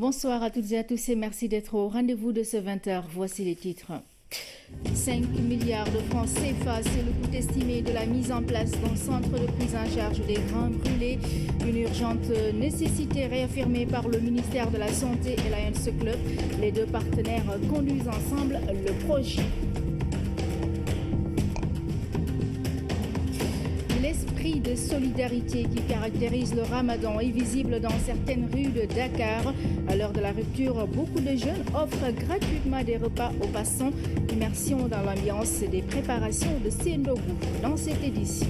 Bonsoir à toutes et à tous et merci d'être au rendez-vous de ce 20h. Voici les titres. 5 milliards de francs CFA, c'est le coût estimé de la mise en place d'un centre de prise en charge des reins brûlés. Une urgente nécessité réaffirmée par le ministère de la Santé et Lions Club. Les deux partenaires conduisent ensemble le projet. L'esprit de solidarité qui caractérise le Ramadan est visible dans certaines rues de Dakar. À l'heure de la rupture, beaucoup de jeunes offrent gratuitement des repas aux passants. Immersion dans l'ambiance des préparations de Sendogu dans cette édition.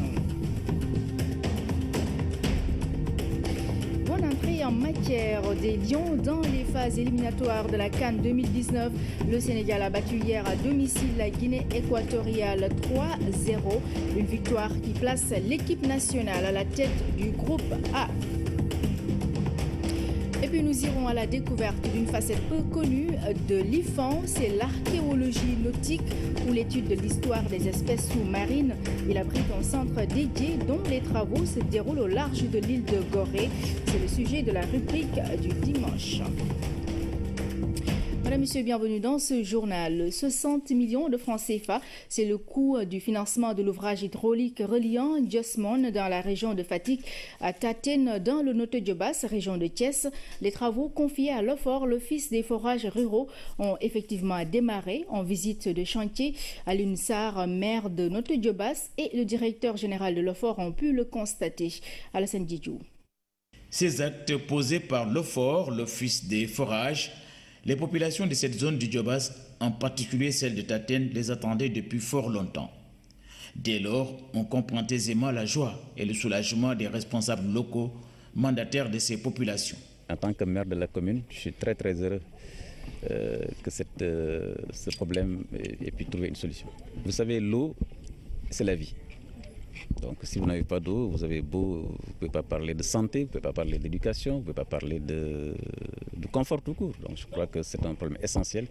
Bonne entrée en matière des Lions dans les phases éliminatoires de la CAN 2019. Le Sénégal a battu hier à domicile la Guinée équatoriale 3-0. Une victoire qui place l'équipe nationale à la tête du groupe A. Et puis nous irons à la découverte d'une facette peu connue de l'IFAN, c'est l'archéologie nautique ou l'étude de l'histoire des espèces sous-marines. Il abrite un centre dédié dont les travaux se déroulent au large de l'île de Gorée. C'est le sujet de la rubrique du dimanche. Madame, Monsieur, bienvenue dans ce journal. 60 millions de francs CFA, c'est le coût du financement de l'ouvrage hydraulique reliant Diosmone dans la région de Fatick à Taten dans le Notto-Diobass, région de Thiès. Les travaux confiés à l'OFOR, l'Office des forages ruraux, ont effectivement démarré en visite de chantier. Alioune Sarr, maire de Notto-Diobass, et le directeur général de l'OFOR ont pu le constater. Alassane Didjou. Ces actes posés par l'OFOR, l'Office des forages, les populations de cette zone du Diobass, en particulier celle de Taten, les attendaient depuis fort longtemps. Dès lors, on comprend aisément la joie et le soulagement des responsables locaux, mandataires de ces populations. En tant que maire de la commune, je suis très heureux que ce problème ait pu trouver une solution. Vous savez, l'eau, c'est la vie. Donc si vous n'avez pas d'eau, vous ne pouvez pas parler de santé, vous ne pouvez pas parler d'éducation, vous ne pouvez pas parler de confort tout court. Donc je crois que c'est un problème essentiel.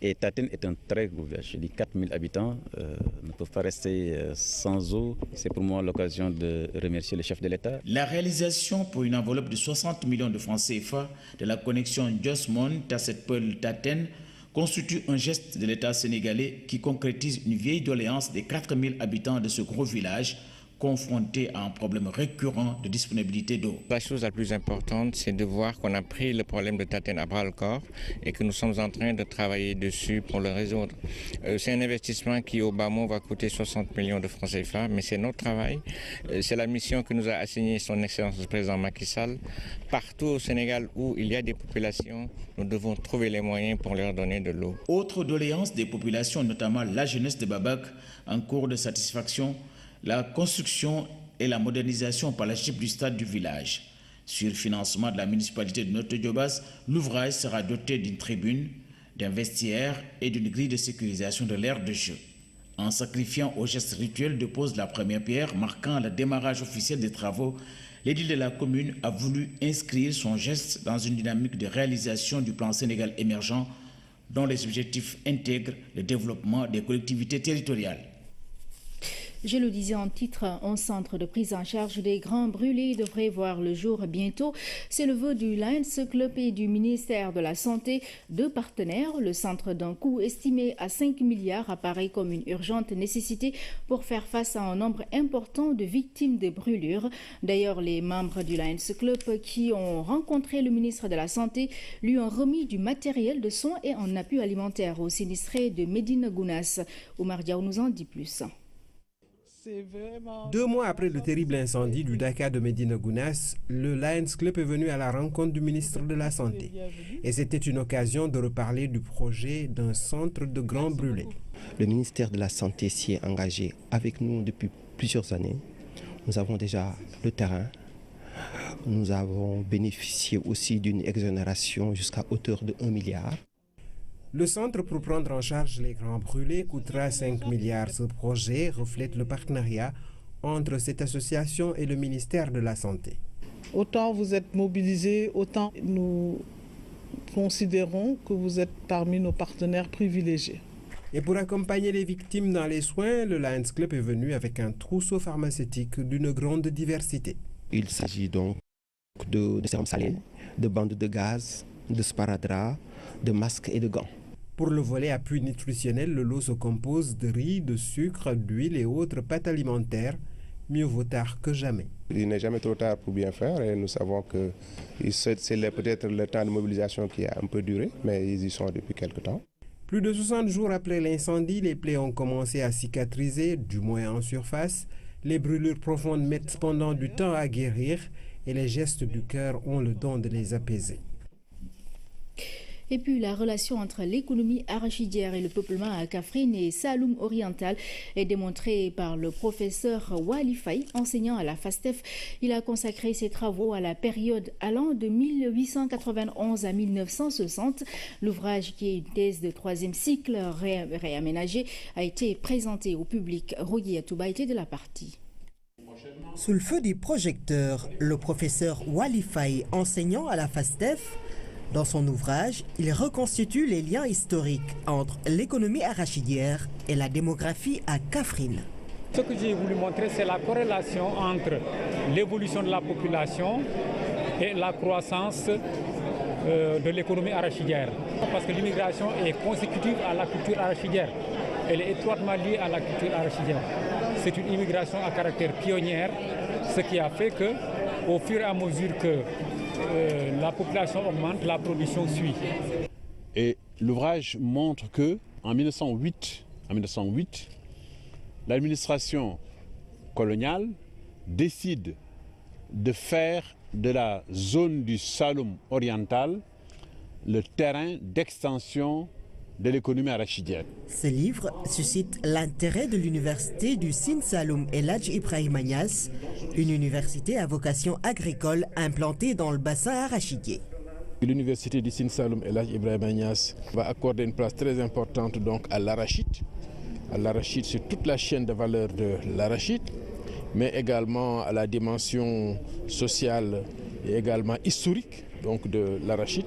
Et Taten est un très gros village. Je dis 4000 habitants ne peuvent pas rester sans eau. C'est pour moi l'occasion de remercier le chef de l'État. La réalisation pour une enveloppe de 60 millions de francs CFA de la connexion Diosmone-Tassetpol-Taten constitue un geste de l'État sénégalais qui concrétise une vieille doléance des 4000 habitants de ce gros village confrontés à un problème récurrent de disponibilité d'eau. La chose la plus importante, c'est de voir qu'on a pris le problème de Taten à bras-le-corps et que nous sommes en train de travailler dessus pour le résoudre. C'est un investissement qui au bas mot va coûter 60 millions de francs CFA, mais c'est notre travail. C'est la mission que nous a assignée son Excellence le Président Macky Sall. Partout au Sénégal où il y a des populations, nous devons trouver les moyens pour leur donner de l'eau. Autre doléance des populations, notamment la jeunesse de Babac, en cours de satisfaction, la construction et la modernisation par la chip du stade du village. Sur le financement de la municipalité de Notto-Diobass, l'ouvrage sera doté d'une tribune, d'un vestiaire et d'une grille de sécurisation de l'aire de jeu. En sacrifiant au geste rituel de pose de la première pierre, marquant le démarrage officiel des travaux, l'édile de la commune a voulu inscrire son geste dans une dynamique de réalisation du plan Sénégal émergent dont les objectifs intègrent le développement des collectivités territoriales. Je le disais en titre, un centre de prise en charge des grands brûlés devrait voir le jour bientôt. C'est le vœu du Lions Club et du ministère de la Santé. Deux partenaires, le centre d'un coût estimé à 5 milliards apparaît comme une urgente nécessité pour faire face à un nombre important de victimes de brûlures. D'ailleurs, les membres du Lions Club qui ont rencontré le ministre de la Santé lui ont remis du matériel de soins et un appui alimentaire aux sinistrés de Médina Gounass. Oumar Diaw nous en dit plus. 2 mois après le terrible incendie du Dakar de Médina Gounass, le Lions Club est venu à la rencontre du ministre de la Santé. Et c'était une occasion de reparler du projet d'un centre de grands brûlés. Le ministère de la Santé s'y est engagé avec nous depuis plusieurs années. Nous avons déjà le terrain. Nous avons bénéficié aussi d'une exonération jusqu'à hauteur de 1 milliard. Le centre pour prendre en charge les grands brûlés coûtera 5 milliards. Ce projet reflète le partenariat entre cette association et le ministère de la Santé. Autant vous êtes mobilisés, autant nous considérons que vous êtes parmi nos partenaires privilégiés. Et pour accompagner les victimes dans les soins, le Lions Club est venu avec un trousseau pharmaceutique d'une grande diversité. Il s'agit donc de sérums salins, de bandes de gaz, de sparadrap, de masques et de gants. Pour le volet appui nutritionnel, le lot se compose de riz, de sucre, d'huile et autres pâtes alimentaires. Mieux vaut tard que jamais. Il n'est jamais trop tard pour bien faire et nous savons que c'est peut-être le temps de mobilisation qui a un peu duré, mais ils y sont depuis quelque temps. Plus de 60 jours après l'incendie, les plaies ont commencé à cicatriser, du moins en surface. Les brûlures profondes mettent cependant du temps à guérir et les gestes du cœur ont le don de les apaiser. Et puis la relation entre l'économie arachidière et le peuplement à Kaffrine et Saloum oriental est démontrée par le professeur Wali Faye, enseignant à la FASTEF. Il a consacré ses travaux à la période allant de 1891 à 1960. L'ouvrage, qui est une thèse de 3e cycle réaménagée, a été présenté au public. Rogi Atouba était de la partie. Sous le feu des projecteurs, le professeur Wali Faye, enseignant à la FASTEF, dans son ouvrage, il reconstitue les liens historiques entre l'économie arachidière et la démographie à Kaffrine. Ce que j'ai voulu montrer, c'est la corrélation entre l'évolution de la population et la croissance de l'économie arachidière. Parce que l'immigration est consécutive à la culture arachidière. Elle est étroitement liée à la culture arachidière. C'est une immigration à caractère pionnière, ce qui a fait que, au fur et à mesure que la population augmente, la production suit. Et l'ouvrage montre que en 1908, l'administration coloniale décide de faire de la zone du Saloum oriental le terrain d'extension de l'économie arachidienne. Ce livre suscite l'intérêt de l'université du Sine Saloum El Hadj Ibrahima Niass, une université à vocation agricole implantée dans le bassin arachidier. L'université du Sine Saloum El Hadj Ibrahima Niass va accorder une place très importante donc à l'arachide. L'arachide, c'est toute la chaîne de valeur de l'arachide, mais également à la dimension sociale et également historique donc de l'arachide.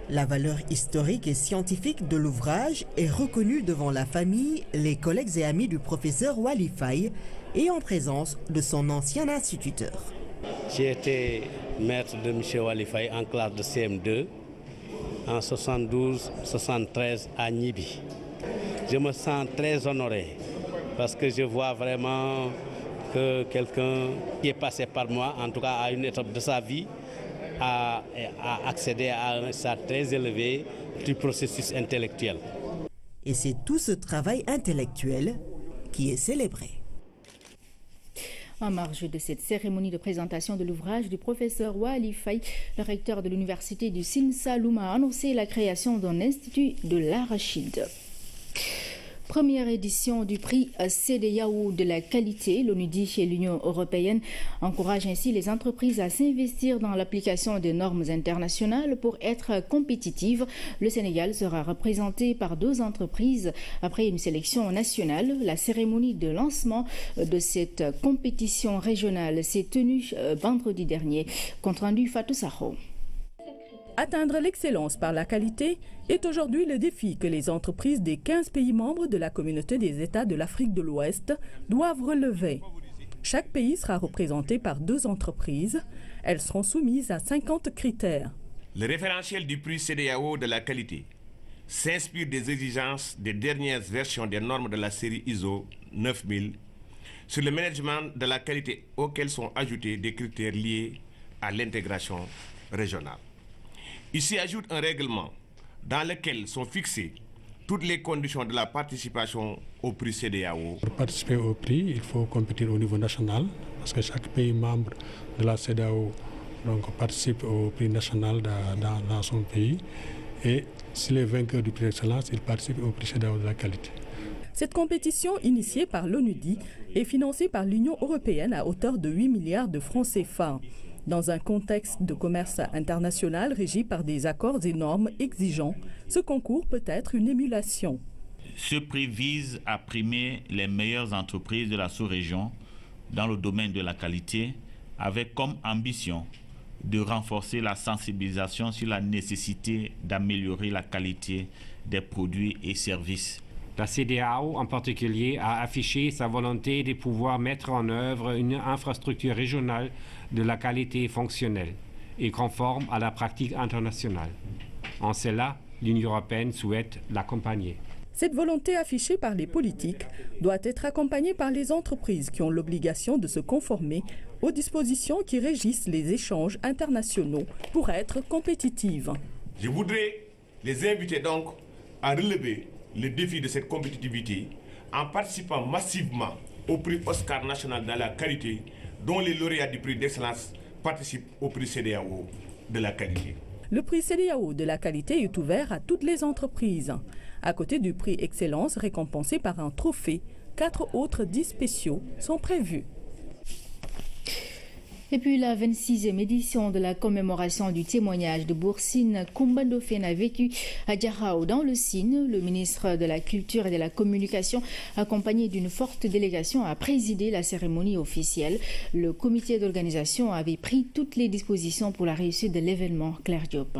La valeur historique et scientifique de l'ouvrage est reconnue devant la famille, les collègues et amis du professeur Wali Faye et en présence de son ancien instituteur. J'ai été maître de M. Wali Faye en classe de CM2 en 72-73 à Nibi. Je me sens très honoré parce que je vois vraiment que quelqu'un qui est passé par moi, en tout cas à une étape de sa vie, a accédé à un stade très élevé du processus intellectuel. Et c'est tout ce travail intellectuel qui est célébré. En marge de cette cérémonie de présentation de l'ouvrage du professeur Wali Faye, le recteur de l'université du Sine Saloum a annoncé la création d'un institut de l'arachide. Première édition du prix CEDEAO de la qualité, l'ONUDI et l'Union européenne encouragent ainsi les entreprises à s'investir dans l'application des normes internationales pour être compétitives. Le Sénégal sera représenté par 2 entreprises après une sélection nationale. La cérémonie de lancement de cette compétition régionale s'est tenue vendredi dernier. Compte rendu Fatou Sakho. Atteindre l'excellence par la qualité est aujourd'hui le défi que les entreprises des 15 pays membres de la communauté des États de l'Afrique de l'Ouest doivent relever. Chaque pays sera représenté par 2 entreprises. Elles seront soumises à 50 critères. Le référentiel du prix CEDEAO de la qualité s'inspire des exigences des dernières versions des normes de la série ISO 9000 sur le management de la qualité auxquels sont ajoutés des critères liés à l'intégration régionale. Il s'y ajoute un règlement dans lequel sont fixées toutes les conditions de la participation au prix CEDEAO. Pour participer au prix, il faut compétir au niveau national, parce que chaque pays membre de la CEDEAO participe au prix national dans son pays. Et s'il est vainqueur du prix d'excellence, il participe au prix CEDEAO de la qualité. Cette compétition, initiée par l'ONUDI, est financée par l'Union européenne à hauteur de 8 milliards de francs CFA. Dans un contexte de commerce international régi par des accords et normes exigeants, ce concours peut être une émulation. Ce prix vise à primer les meilleures entreprises de la sous-région dans le domaine de la qualité, avec comme ambition de renforcer la sensibilisation sur la nécessité d'améliorer la qualité des produits et services. La CEDEAO en particulier a affiché sa volonté de pouvoir mettre en œuvre une infrastructure régionale de la qualité fonctionnelle et conforme à la pratique internationale. En cela, l'Union européenne souhaite l'accompagner. Cette volonté affichée par les politiques doit être accompagnée par les entreprises qui ont l'obligation de se conformer aux dispositions qui régissent les échanges internationaux pour être compétitives. Je voudrais les inviter donc à relever le défi de cette compétitivité en participant massivement au prix Oscar national de la qualité, dont les lauréats du prix d'excellence participent au prix CEDEAO de la qualité. Le prix CEDEAO de la qualité est ouvert à toutes les entreprises. À côté du prix Excellence récompensé par un trophée, 4 autres 10 spéciaux sont prévus. Et puis la 26e édition de la commémoration du témoignage de Boursine Coumba Ndoffène a vécu à Diakhao dans le Sine. Le ministre de la Culture et de la Communication, accompagné d'une forte délégation, a présidé la cérémonie officielle. Le comité d'organisation avait pris toutes les dispositions pour la réussite de l'événement. Claire Diop.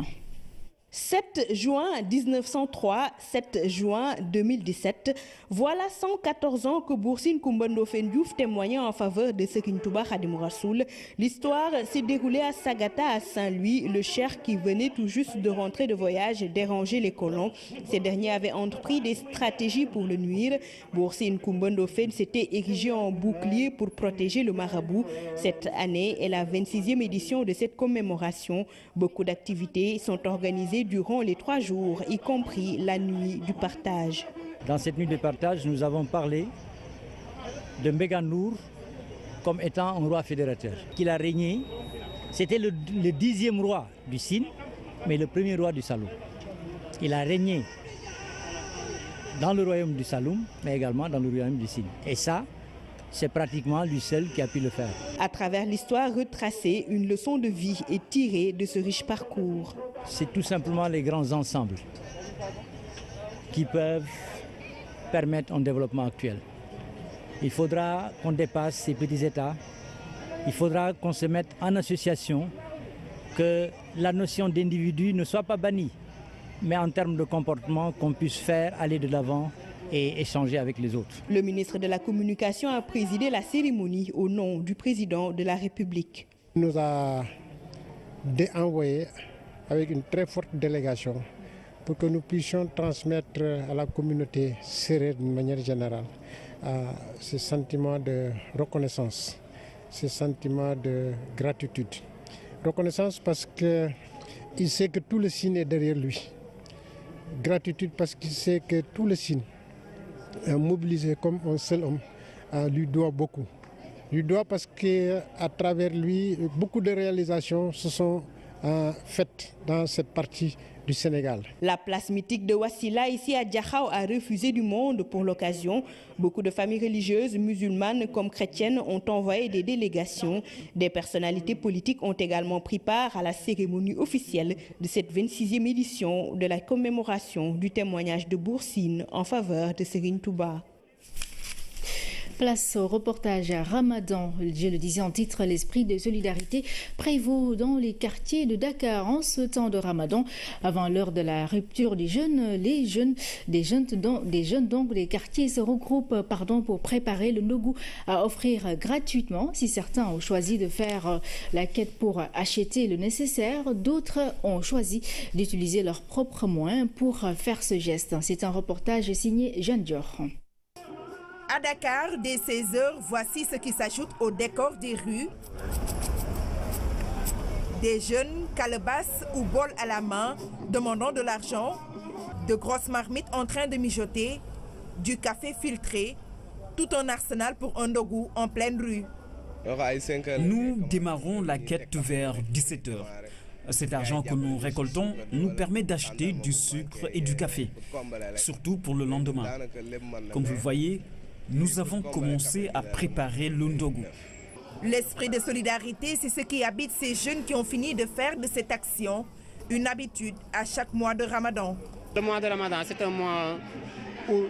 7 juin 1903, 7 juin 2017, voilà 114 ans que Boursine Coumba Ndoffène Diouf témoignait en faveur de Serigne Touba Khadimou Rassoul. L'histoire s'est déroulée à Sagata, à Saint-Louis. Le cheikh qui venait tout juste de rentrer de voyage dérangeait les colons. Ces derniers avaient entrepris des stratégies pour le nuire. Boursine Coumba Ndoffène s'était érigé en bouclier pour protéger le marabout. Cette année est la 26e édition de cette commémoration. Beaucoup d'activités sont organisées durant les 3 jours, y compris la nuit du partage. Dans cette nuit de partage, nous avons parlé de Mbégan Nour comme étant un roi fédérateur. Qu'il a régné, c'était le 10e roi du Sine, mais le premier roi du Saloum. Il a régné dans le royaume du Saloum, mais également dans le royaume du Sine. Et ça, c'est pratiquement lui seul qui a pu le faire. À travers l'histoire retracée, une leçon de vie est tirée de ce riche parcours. C'est tout simplement les grands ensembles qui peuvent permettre un développement actuel. Il faudra qu'on dépasse ces petits États. Il faudra qu'on se mette en association, que la notion d'individu ne soit pas bannie, mais en termes de comportement, qu'on puisse faire aller de l'avant et échanger avec les autres. Le ministre de la Communication a présidé la cérémonie au nom du président de la République. Il nous a envoyé avec une très forte délégation pour que nous puissions transmettre à la communauté sérère d'une manière générale ce sentiment de reconnaissance, ce sentiment de gratitude. Reconnaissance parce qu'il sait que tout le Sine est derrière lui. Gratitude parce qu'il sait que tout le Sine, mobilisé comme un seul homme, lui doit beaucoup. Lui doit parce qu'à travers lui, beaucoup de réalisations se sont faites dans cette partie du Sénégal. La place mythique de Wassila, ici à Diakhao, a refusé du monde pour l'occasion. Beaucoup de familles religieuses, musulmanes comme chrétiennes, ont envoyé des délégations. Des personnalités politiques ont également pris part à la cérémonie officielle de cette 26e édition de la commémoration du témoignage de Boursine en faveur de Serigne Touba. Place au reportage à Ramadan. Je le disais en titre, l'esprit de solidarité prévaut dans les quartiers de Dakar en ce temps de Ramadan. Avant l'heure de la rupture des jeunes, des quartiers se regroupent pour préparer le nogou à offrir gratuitement. Si certains ont choisi de faire la quête pour acheter le nécessaire, d'autres ont choisi d'utiliser leurs propres moyens pour faire ce geste. C'est un reportage signé Jeanne Dior. À Dakar, dès 16h, voici ce qui s'ajoute au décor des rues. Des jeunes, calebasses ou bols à la main, demandant de l'argent, de grosses marmites en train de mijoter, du café filtré, tout un arsenal pour un ndogu en pleine rue. Nous démarrons la quête vers 17h. Cet argent que nous récoltons nous permet d'acheter du sucre et du café, surtout pour le lendemain. Comme vous le voyez, nous avons commencé à préparer le ndogu. L'esprit de solidarité, c'est ce qui habite ces jeunes qui ont fini de faire de cette action une habitude à chaque mois de Ramadan. Le mois de Ramadan, c'est un mois où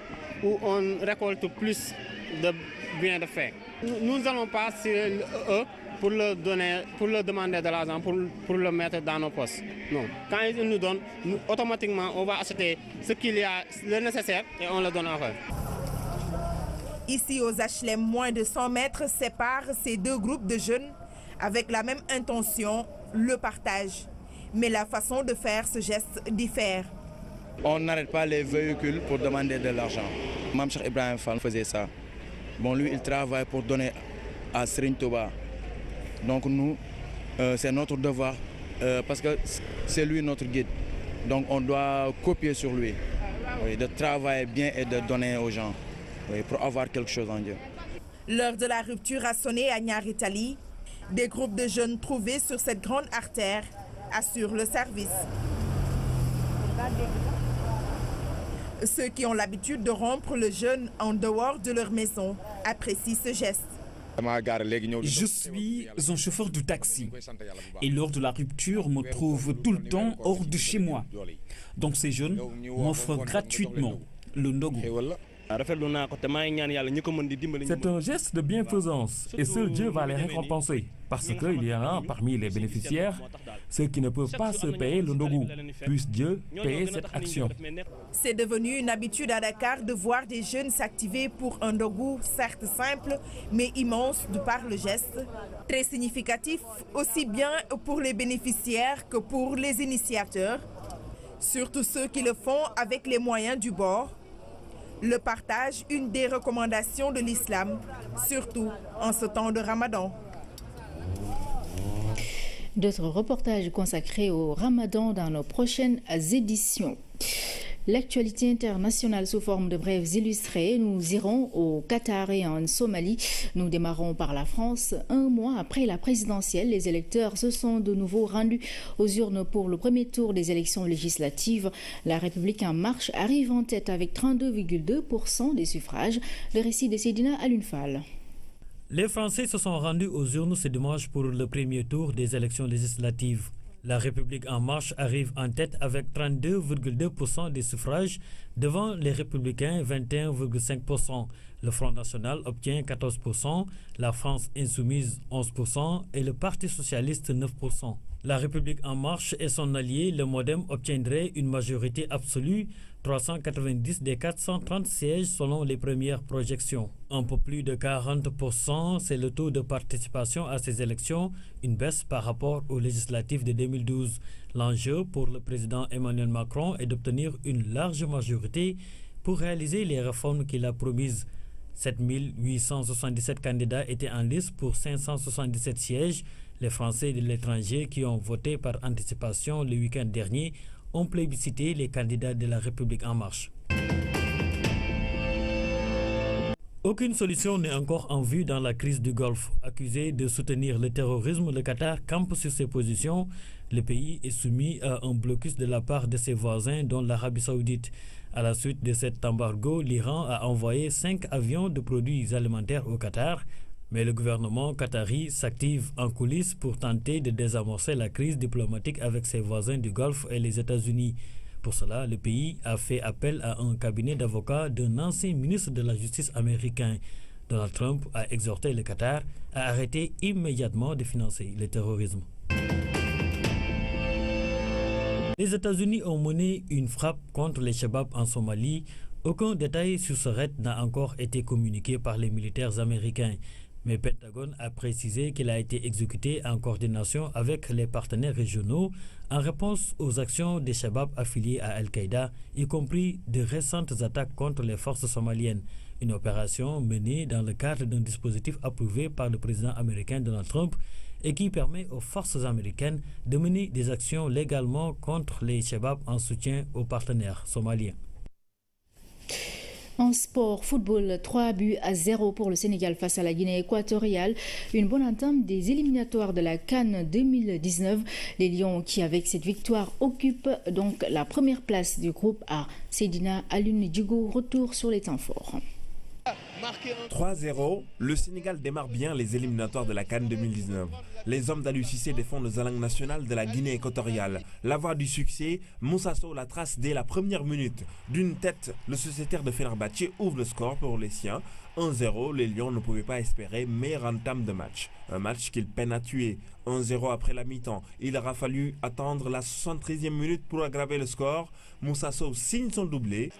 on récolte plus de biens de fait. Nous n'allons pas sur eux pour leur demander de l'argent, pour le mettre dans nos poches. Non. Quand ils nous donnent, automatiquement, on va acheter ce qu'il y a, le nécessaire, et on le donne à eux. Ici, aux HLM, moins de 100 mètres séparent ces deux groupes de jeunes avec la même intention, le partage. Mais la façon de faire ce geste diffère. On n'arrête pas les véhicules pour demander de l'argent. Mam Cheikh Ibrahim Fall faisait ça. Bon, lui, il travaille pour donner à Serigne Touba. Donc nous, c'est notre devoir parce que c'est lui notre guide. Donc on doit copier sur lui, oui, de travailler bien et de donner aux gens, oui, pour avoir quelque chose en Dieu. L'heure de la rupture a sonné à Niary Tally. Des groupes de jeunes trouvés sur cette grande artère assurent le service. Ceux qui ont l'habitude de rompre le jeûne en dehors de leur maison apprécient ce geste. Je suis un chauffeur de taxi et lors de la rupture, me trouve tout le temps hors de chez moi. Donc ces jeunes m'offrent gratuitement le ndogu. C'est un geste de bienfaisance et seul Dieu va les récompenser parce qu'il y en a parmi les bénéficiaires ceux qui ne peuvent pas se payer le ndogu. Puisse Dieu payer cette action. C'est devenu une habitude à Dakar de voir des jeunes s'activer pour un ndogu certes simple mais immense de par le geste. Très significatif aussi bien pour les bénéficiaires que pour les initiateurs. Surtout ceux qui le font avec les moyens du bord. Le partage, une des recommandations de l'islam, surtout en ce temps de Ramadan. D'autres reportages consacrés au Ramadan dans nos prochaines éditions. L'actualité internationale sous forme de brèves illustrées. Nous irons au Qatar et en Somalie. Nous démarrons par la France. Un mois après la présidentielle, les électeurs se sont de nouveau rendus aux urnes pour le premier tour des élections législatives. La République en marche arrive en tête avec 32,2% des suffrages. Le récit de Seydina Alunfal. Les Français se sont rendus aux urnes ce dimanche pour le premier tour des élections législatives. La République en marche arrive en tête avec 32,2% des suffrages devant les Républicains 21,5%. Le Front National obtient 14%, la France Insoumise 11% et le Parti Socialiste 9%. La République en marche et son allié, le MoDem, obtiendraient une majorité absolue, 390 des 430 sièges selon les premières projections. Un peu plus de 40%, c'est le taux de participation à ces élections, une baisse par rapport aux législatives de 2012. L'enjeu pour le président Emmanuel Macron est d'obtenir une large majorité pour réaliser les réformes qu'il a promises. 7 877 candidats étaient en liste pour 577 sièges. Les Français de l'étranger qui ont voté par anticipation le week-end dernier ont plébiscité les candidats de la République en marche. Aucune solution n'est encore en vue dans la crise du Golfe. Accusé de soutenir le terrorisme, le Qatar campe sur ses positions. Le pays est soumis à un blocus de la part de ses voisins, dont l'Arabie Saoudite. À la suite de cet embargo, l'Iran a envoyé 5 avions de produits alimentaires au Qatar. Mais le gouvernement qatari s'active en coulisses pour tenter de désamorcer la crise diplomatique avec ses voisins du Golfe et les États-Unis. Pour cela, le pays a fait appel à un cabinet d'avocats d'un ancien ministre de la Justice américain. Donald Trump a exhorté le Qatar à arrêter immédiatement de financer le terrorisme. Les États-Unis ont mené une frappe contre les Shabab en Somalie. Aucun détail sur ce raid n'a encore été communiqué par les militaires américains. Mais le Pentagone a précisé qu'il a été exécuté en coordination avec les partenaires régionaux en réponse aux actions des Shabab affiliés à Al-Qaïda, y compris de récentes attaques contre les forces somaliennes. Une opération menée dans le cadre d'un dispositif approuvé par le président américain Donald Trump et qui permet aux forces américaines de mener des actions légalement contre les Shabab en soutien aux partenaires somaliens. En sport, football, 3-0 pour le Sénégal face à la Guinée équatoriale. Une bonne entame des éliminatoires de la CAN 2019. Les Lions qui, avec cette victoire, occupent donc la première place du groupe A. Seydina Alioune Djigo, retour sur les temps forts. 3-0, le Sénégal démarre bien les éliminatoires de la CAN 2019. Les hommes d'Aliou Cissé défendent les langues nationales de la Guinée équatoriale. La voie du succès, Moussa Sow la trace dès la première minute. D'une tête, le sociétaire de Fenerbahçe ouvre le score pour les siens. 1-0, les Lions ne pouvaient pas espérer meilleure entame de match. Un match qu'ils peinent à tuer. 1-0 après la mi-temps. Il aura fallu attendre la 73e minute pour aggraver le score. Moussa Sow signe son doublé.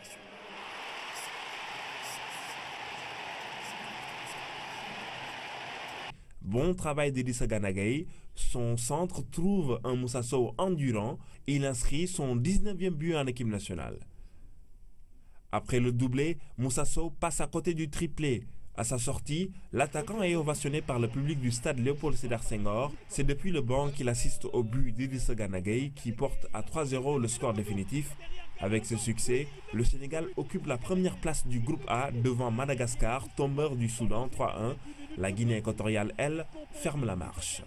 bon travail d'Idrissa Gana Gueye, son centre trouve un Moussa Sow endurant et il inscrit son 19e but en équipe nationale. Après le doublé, Moussa Sow passe à côté du triplé. À sa sortie, l'attaquant est ovationné par le public du stade Léopold Sédar Senghor. C'est depuis le banc qu'il assiste au but d'Idrissa Gana Gueye qui porte à 3-0 le score définitif. Avec ce succès, le Sénégal occupe la première place du groupe A devant Madagascar, tombeur du Soudan 3-1. La Guinée équatoriale, elle, ferme la marche.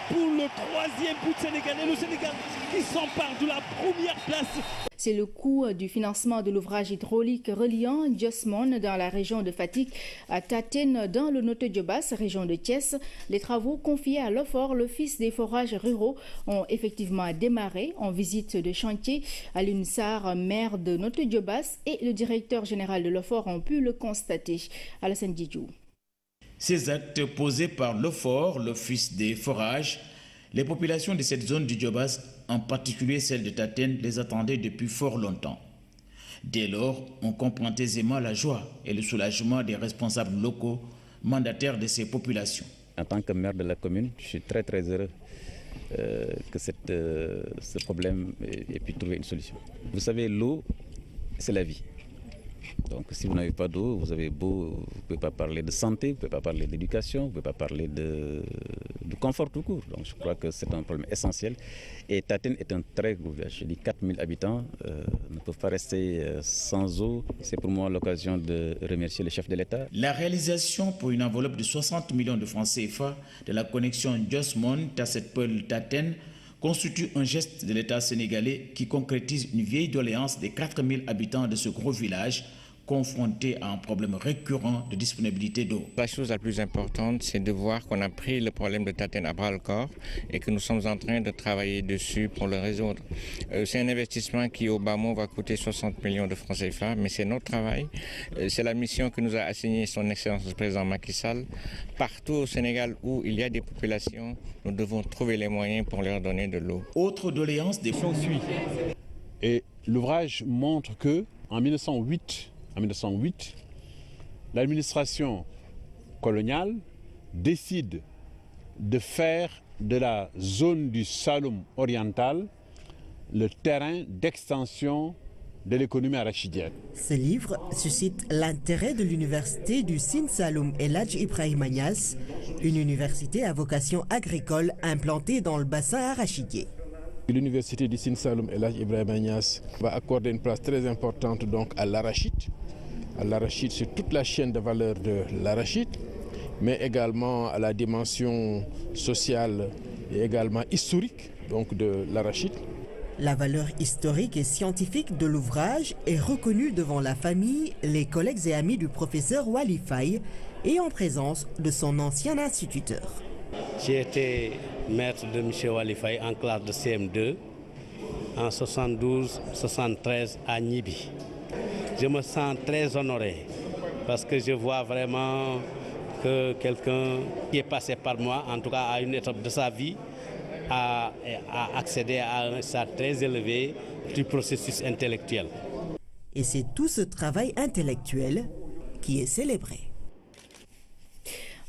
Pour le 3e but sénégalais, le Sénégal qui s'empare de la première place. C'est le coût du financement de l'ouvrage hydraulique reliant Josmone dans la région de Fatick à Taten dans le Notto Diobass, région de Thiès. Les travaux confiés à l'OFOR, l'Office des forages ruraux, ont effectivement démarré en visite de chantier. Alioune Sarr, maire de Notto Diobass, et le directeur général de l'OFOR ont pu le constater. Alassane Didjou. Ces actes posés par l'OFOR, l'Office des forages, les populations de cette zone du Diobass, en particulier celles de Taten, les attendaient depuis fort longtemps. Dès lors, on comprend aisément la joie et le soulagement des responsables locaux, mandataires de ces populations. En tant que maire de la commune, je suis très heureux que ce problème ait pu trouver une solution. Vous savez, l'eau, c'est la vie. Donc si vous n'avez pas d'eau, vous ne pouvez pas parler de santé, vous ne pouvez pas parler d'éducation, vous ne pouvez pas parler de confort tout court. Donc je crois que c'est un problème essentiel. Et Taten est un très gros village. Je dis 4000 habitants ne peuvent pas rester sans eau. C'est pour moi l'occasion de remercier le chef de l'État. La réalisation pour une enveloppe de 60 millions de francs CFA de la connexion Josmone-Tassetpol-Taten constitue un geste de l'État sénégalais qui concrétise une vieille doléance des 4000 habitants de ce gros village, confrontés à un problème récurrent de disponibilité d'eau. La chose la plus importante, c'est de voir qu'on a pris le problème de Taten à bras-le-corps et que nous sommes en train de travailler dessus pour le résoudre. C'est un investissement qui, au bas mot, va coûter 60 millions de francs CFA, mais c'est notre travail. C'est la mission que nous a assignée son Excellence le Président Macky Sall. Partout au Sénégal où il y a des populations, nous devons trouver les moyens pour leur donner de l'eau. Autre doléance des fonds. Et l'ouvrage montre que en 1908, l'administration coloniale décide de faire de la zone du Saloum oriental le terrain d'extension de l'économie arachidienne. Ce livre suscite l'intérêt de l'université du Sine Saloum El Hadj Ibrahima Niass, une université à vocation agricole implantée dans le bassin arachidier. L'université du Sine Saloum El Hadj Ibrahima Niass va accorder une place très importante donc à l'arachide. À l'arachide, c'est toute la chaîne de valeur de l'arachide, mais également à la dimension sociale et également historique donc de l'arachide. La valeur historique et scientifique de l'ouvrage est reconnue devant la famille, les collègues et amis du professeur Wali Faye et en présence de son ancien instituteur. J'ai été maître de M. Wali Faye en classe de CM2 en 72-73 à Nibi. Je me sens très honoré parce que je vois vraiment que quelqu'un qui est passé par moi, en tout cas à une étape de sa vie, a accédé à un stade très élevé du processus intellectuel. Et c'est tout ce travail intellectuel qui est célébré.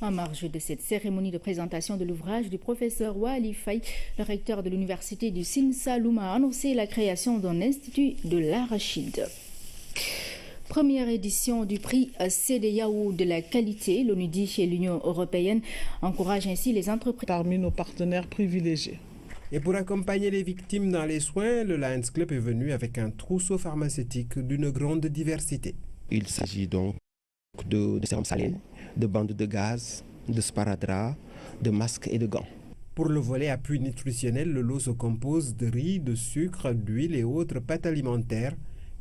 En marge de cette cérémonie de présentation de l'ouvrage du professeur Wali Faye, le recteur de l'université du Sine Saloum a annoncé la création d'un institut de l'arachide. Première édition du prix CEDEAO de la qualité, l'ONUDI et l'Union européenne encouragent ainsi les entreprises. Parmi nos partenaires privilégiés. Et pour accompagner les victimes dans les soins, le Lions Club est venu avec un trousseau pharmaceutique d'une grande diversité. Il s'agit donc de sérum salines, de bandes de gaz, de sparadrap, de masques et de gants. Pour le volet appui nutritionnel, le lot se compose de riz, de sucre, d'huile et autres pâtes alimentaires.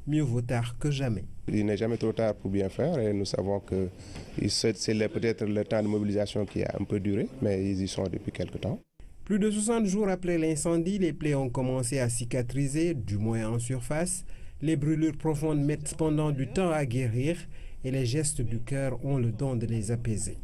Mieux vaut tard que jamais. Il n'est jamais trop tard pour bien faire et nous savons que c'est peut-être le temps de mobilisation qui a un peu duré, mais ils y sont depuis quelque temps. Plus de 60 jours après l'incendie, les plaies ont commencé à cicatriser, du moins en surface. Les brûlures profondes mettent cependant du temps à guérir et les gestes du cœur ont le don de les apaiser.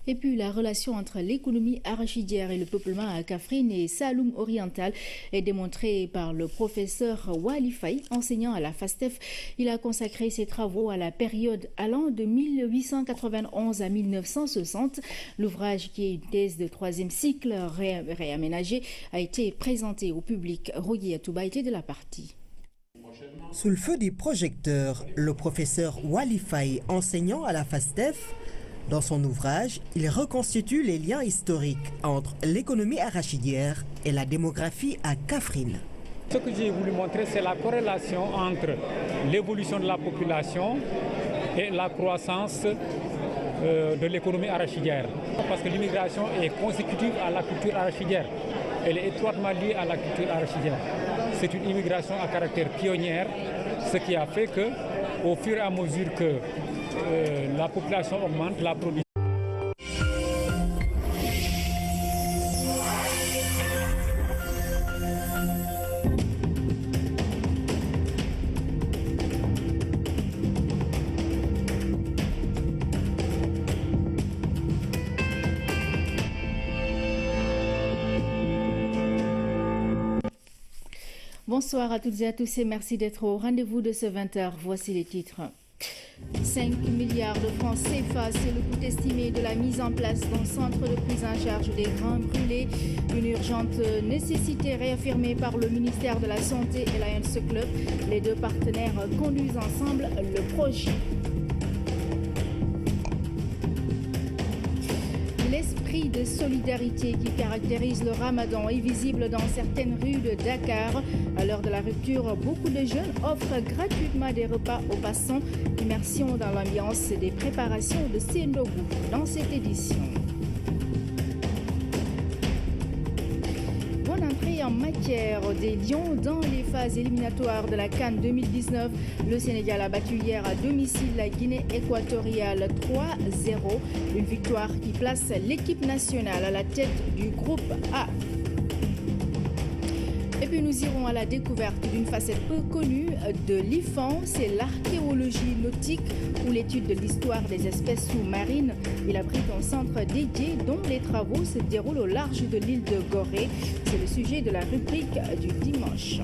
Et puis la relation entre l'économie arachidière et le peuplement à Kaffrine et Saloum oriental est démontrée par le professeur Wali Faye, enseignant à la FASTEF. Il a consacré ses travaux à la période allant de 1891 à 1960. L'ouvrage, qui est une thèse de 3e cycle réaménagée, a été présenté au public. Rogi Atouba était de la partie. Sous le feu des projecteurs, le professeur Wali Faye, enseignant à la FASTEF, dans son ouvrage, il reconstitue les liens historiques entre l'économie arachidière et la démographie à Kaffrine. Ce que j'ai voulu montrer, c'est la corrélation entre l'évolution de la population et la croissance de l'économie arachidière. Parce que l'immigration est consécutive à la culture arachidière. Elle est étroitement liée à la culture arachidière. C'est une immigration à caractère pionnière, ce qui a fait que, au fur et à mesure que la population augmente, la production. Bonsoir à toutes et à tous et merci d'être au rendez-vous de ce 20h. Voici les titres. 5 milliards de francs CFA, c'est le coût estimé de la mise en place d'un centre de prise en charge des grands brûlés. Une urgente nécessité réaffirmée par le ministère de la Santé et Lions Club. Les deux partenaires conduisent ensemble le projet. L'esprit de solidarité qui caractérise le Ramadan est visible dans certaines rues de Dakar. À l'heure de la rupture, beaucoup de jeunes offrent gratuitement des repas aux passants. Immersion dans l'ambiance des préparations de Sendogu dans cette édition. Bonne entrée en matière des Lions dans les phases éliminatoires de la CAN 2019. Le Sénégal a battu hier à domicile la Guinée équatoriale 3-0. Une victoire qui place l'équipe nationale à la tête du groupe A. Et puis nous irons à la découverte d'une facette peu connue de l'IFAN, c'est l'archéologie nautique ou l'étude de l'histoire des espèces sous-marines. Il abrite un centre dédié dont les travaux se déroulent au large de l'île de Gorée. C'est le sujet de la rubrique du dimanche.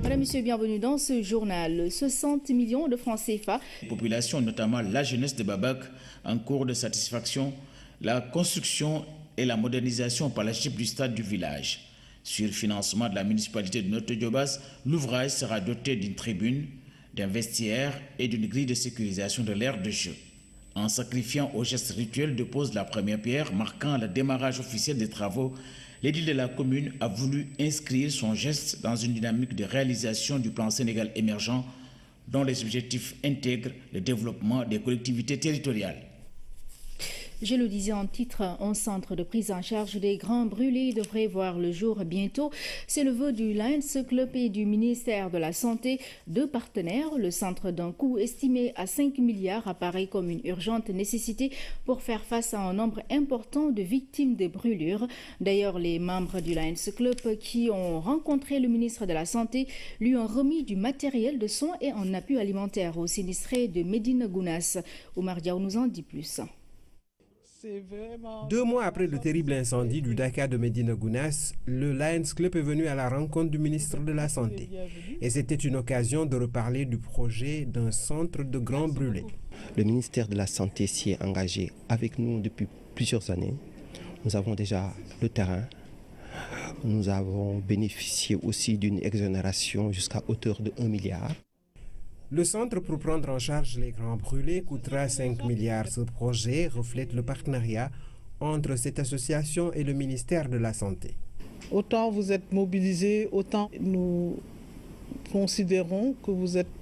Madame, Monsieur, bienvenue dans ce journal. 60 millions de francs CFA. La population, notamment la jeunesse de Babak, en cours de satisfaction, la construction et la modernisation par la chip du stade du village. Sur financement de la municipalité de Notto-Diobass, l'ouvrage sera doté d'une tribune, d'un vestiaire et d'une grille de sécurisation de l'aire de jeu. En sacrifiant au geste rituel de pose de la première pierre, marquant le démarrage officiel des travaux, l'édile de la commune a voulu inscrire son geste dans une dynamique de réalisation du plan Sénégal émergent dont les objectifs intègrent le développement des collectivités territoriales. Je le disais en titre, un centre de prise en charge des grands brûlés devrait voir le jour bientôt. C'est le vœu du Lions Club et du ministère de la Santé. Deux partenaires, le centre d'un coût estimé à 5 milliards apparaît comme une urgente nécessité pour faire face à un nombre important de victimes de brûlures. D'ailleurs, les membres du Lions Club qui ont rencontré le ministre de la Santé lui ont remis du matériel de soins et un appui alimentaire aux sinistrés de Médina Gounass. Oumar Diaw nous en dit plus. 2 mois après le terrible incendie du Dakar de Médina Gounass, le Lions Club est venu à la rencontre du ministre de la Santé. Et c'était une occasion de reparler du projet d'un centre de grands brûlés. Le ministère de la Santé s'y est engagé avec nous depuis plusieurs années. Nous avons déjà le terrain. Nous avons bénéficié aussi d'une exonération jusqu'à hauteur de 1 milliard. Le centre pour prendre en charge les grands brûlés coûtera 5 milliards. Ce projet reflète le partenariat entre cette association et le ministère de la Santé. Autant vous êtes mobilisés, autant nous considérons que vous êtes